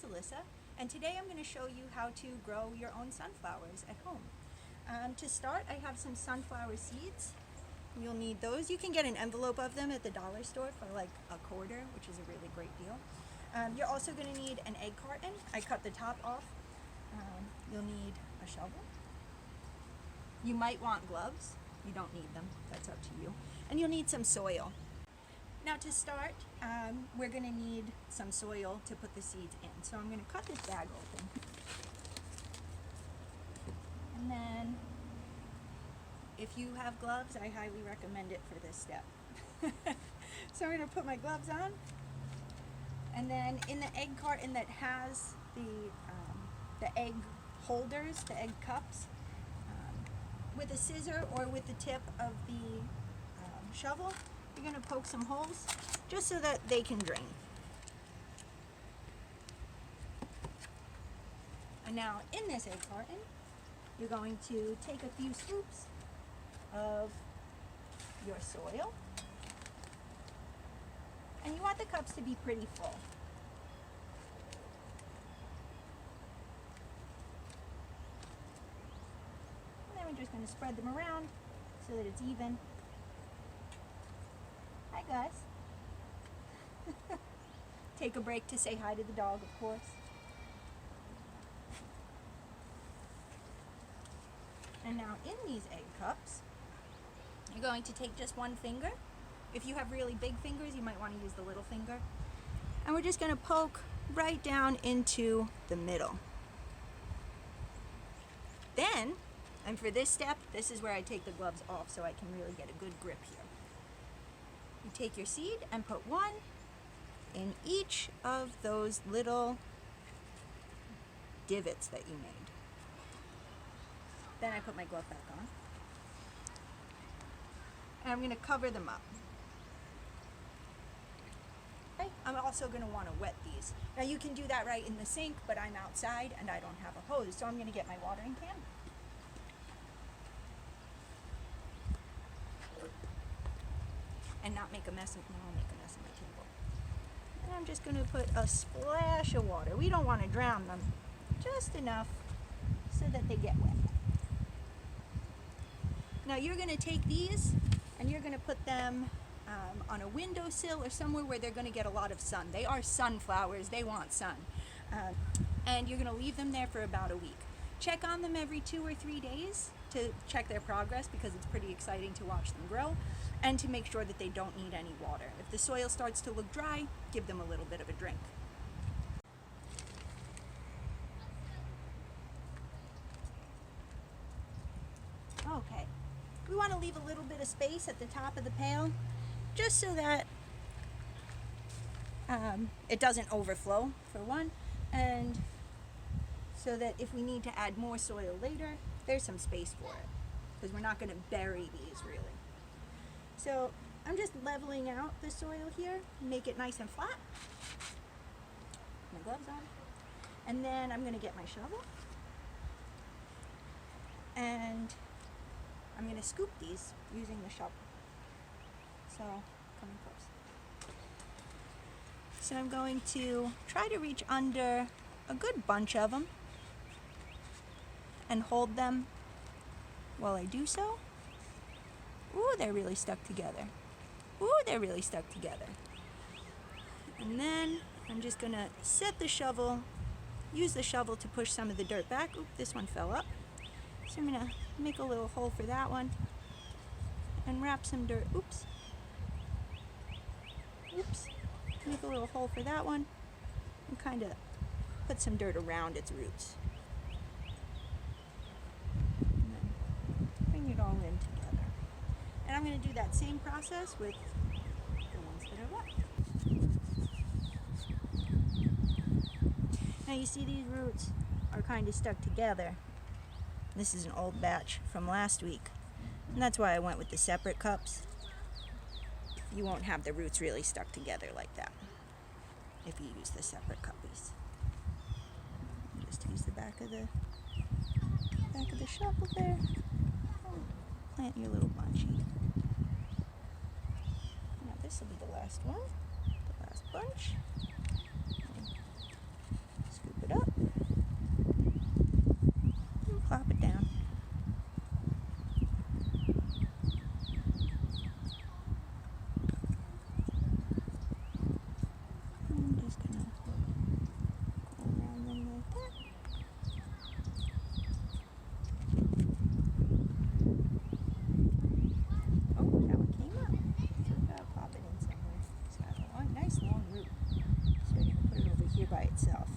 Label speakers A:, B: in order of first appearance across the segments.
A: Alyssa, and today I'm going to show you how to grow your own sunflowers at home. To start, I have some sunflower seeds. You'll need those. You can get an envelope of them at the dollar store for like $1.25, which is a really great deal. You're also going to need an egg carton. I cut the top off. You'll need a shovel. You might want gloves. You don't need them. That's up to you. And you'll need some soil. Now to start, we're going to need some soil to put the seeds in. So I'm going to cut this bag open. And then, if you have gloves, I highly recommend it for this step. So I'm going to put my gloves on. And then in the egg carton that has the egg holders, the egg cups, with a scissor or with the tip of the shovel, you're going to poke some holes just so that they can drain. And now in this egg carton, you're going to take a few scoops of your soil. And you want the cups to be pretty full. And then we're just going to spread them around so that it's even. Hi guys. Take a break to say hi to the dog, of course. And now in these egg cups, you're going to take just one finger. If you have really big fingers, you might want to use the little finger. And we're just going to poke right down into the middle. Then, and for this step, this is where I take the gloves off so I can really get a good grip here. You take your seed and put one in each of those little divots that you made. Then I put my glove back on. And I'm going to cover them up. Okay. I'm also going to want to wet these. Now you can do that right in the sink, but I'm outside and I don't have a hose, so I'm going to get my watering can. And not make a mess of, no, I'll make a mess of my table. And I'm just going to put a splash of water. We don't want to drown them, just enough so that they get wet. Now you're going to take these and you're going to put them on a windowsill or somewhere where they're going to get a lot of sun. They are sunflowers, they want sun. And you're going to leave them there for about a week. Check on them every 2 or 3 days to check their progress, because it's pretty exciting to watch them grow, and to make sure that they don't need any water. If the soil starts to look dry, give them a little bit of a drink. Okay, we want to leave a little bit of space at the top of the pail, just so that it doesn't overflow, for one, and so that if we need to add more soil later, there's some space for it, because we're not going to bury these really. So I'm just leveling out the soil here, make it nice and flat. My gloves on. And then I'm going to get my shovel. And I'm going to scoop these using the shovel. So, come in close. So I'm going to try to reach under a good bunch of them and hold them while I do so. Ooh, they're really stuck together. Ooh, they're really stuck together. And then I'm just gonna set the shovel, use the shovel to push some of the dirt back. Oop, this one fell up. So I'm gonna make a little hole for that one and wrap some dirt. Oops. Oops. Make a little hole for that one and kind of put some dirt around its roots. And then bring it all in together. And I'm going to do that same process with the ones that are left. Now you see these roots are kind of stuck together. This is an old batch from last week, and that's why I went with the separate cups. You won't have the roots really stuck together like that if you use the separate cuppies. Just use the back of the shovel there. Plant your little bunchy. Now this will be the last one, the last bunch. here by itself,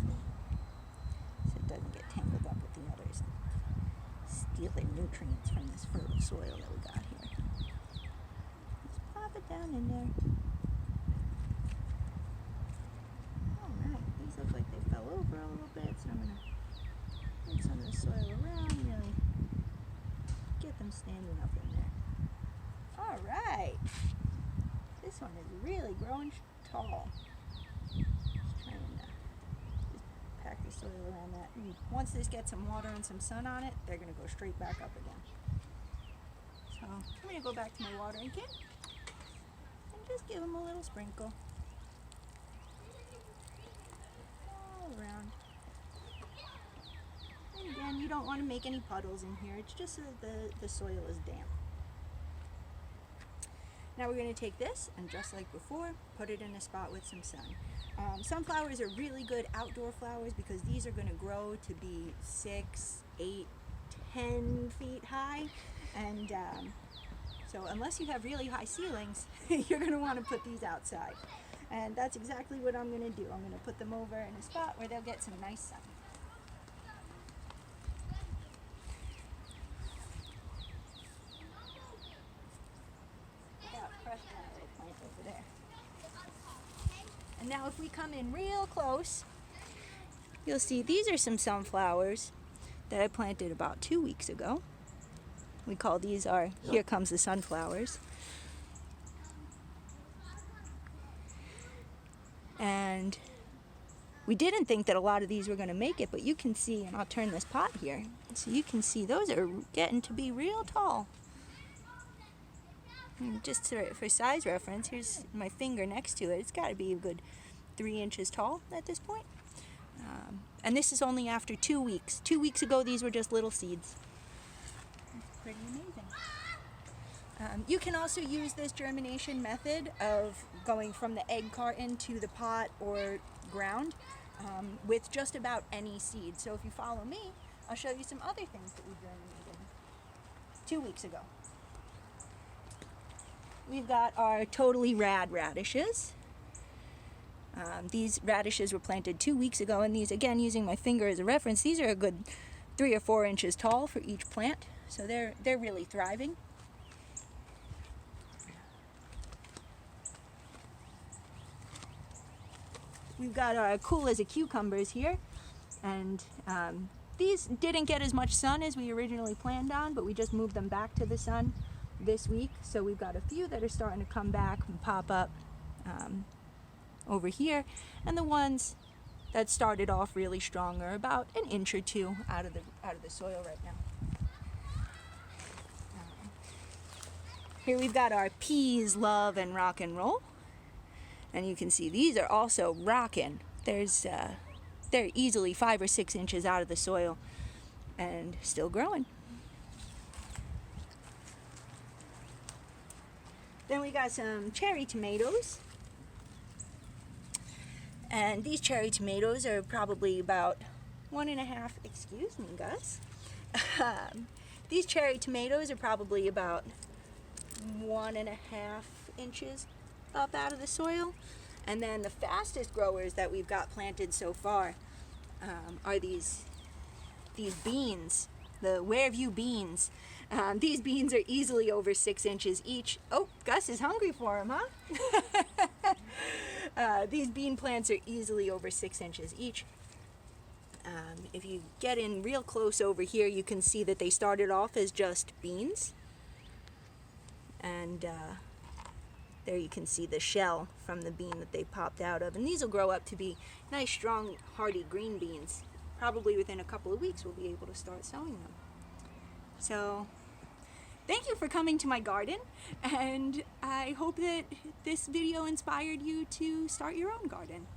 A: so it doesn't get tangled up with the others, stealing nutrients from this fertile soil that we got here. Just pop it down in there. Alright, these look like they fell over a little bit, so I'm going to move some of the soil around, really get them standing up in there. Alright, this one is really growing tall. Just trying to just pack the soil around that. And once this gets some water and some sun on it, they're going to go straight back up again. So I'm going to go back to my watering can and just give them a little sprinkle all around. And again, you don't want to make any puddles in here. It's just so that the soil is damp. Now we're going to take this and, just like before, put it in a spot with some sun. Sunflowers are really good outdoor flowers because these are going to grow to be 6, 8, 10 feet high, and so unless you have really high ceilings, you're going to want to put these outside. And that's exactly what I'm going to do. I'm going to put them over in a spot where they'll get some nice sun. Over there. And now if we come in real close, you'll see these are some sunflowers that I planted about 2 weeks ago. We call these our Here Comes the Sunflowers. And we didn't think that a lot of these were going to make it, but you can see, and I'll turn this pot here, so you can see those are getting to be real tall. And just for size reference, here's my finger next to it. It's got to be a good 3 inches tall at this point. And this is only after 2 weeks. 2 weeks ago, these were just little seeds. It's pretty amazing. You can also use this germination method of going from the egg carton to the pot or ground with just about any seed. So if you follow me, I'll show you some other things that we germinated 2 weeks ago. We've got our totally rad radishes. These radishes were planted 2 weeks ago, and these, again, using my finger as a reference, these are a good 3 or 4 inches tall for each plant, so they're really thriving. We've got our cool as a cucumbers here, and these didn't get as much sun as we originally planned on, but we just moved them back to the sun this week, so we've got a few that are starting to come back and pop up over here, and the ones that started off really strong are about 1 inch or 2 out of the soil right now. Here we've got our peas, love, and rock and roll, and you can see these are also rocking. They're easily 5 or 6 inches out of the soil and still growing. Then we got some cherry tomatoes. And these cherry tomatoes are probably about 1.5, excuse me, Gus. These cherry tomatoes are probably about 1.5 inches up out of the soil. And then the fastest growers that we've got planted so far are these beans, the Whereview beans. These beans are easily over 6 inches each. Oh, Gus is hungry for them, huh? These bean plants are easily over 6 inches each. If you get in real close over here, you can see that they started off as just beans. And there you can see the shell from the bean that they popped out of. And these will grow up to be nice, strong, hardy green beans. Probably within a couple of weeks, we'll be able to start sowing them. So, thank you for coming to my garden, and I hope that this video inspired you to start your own garden.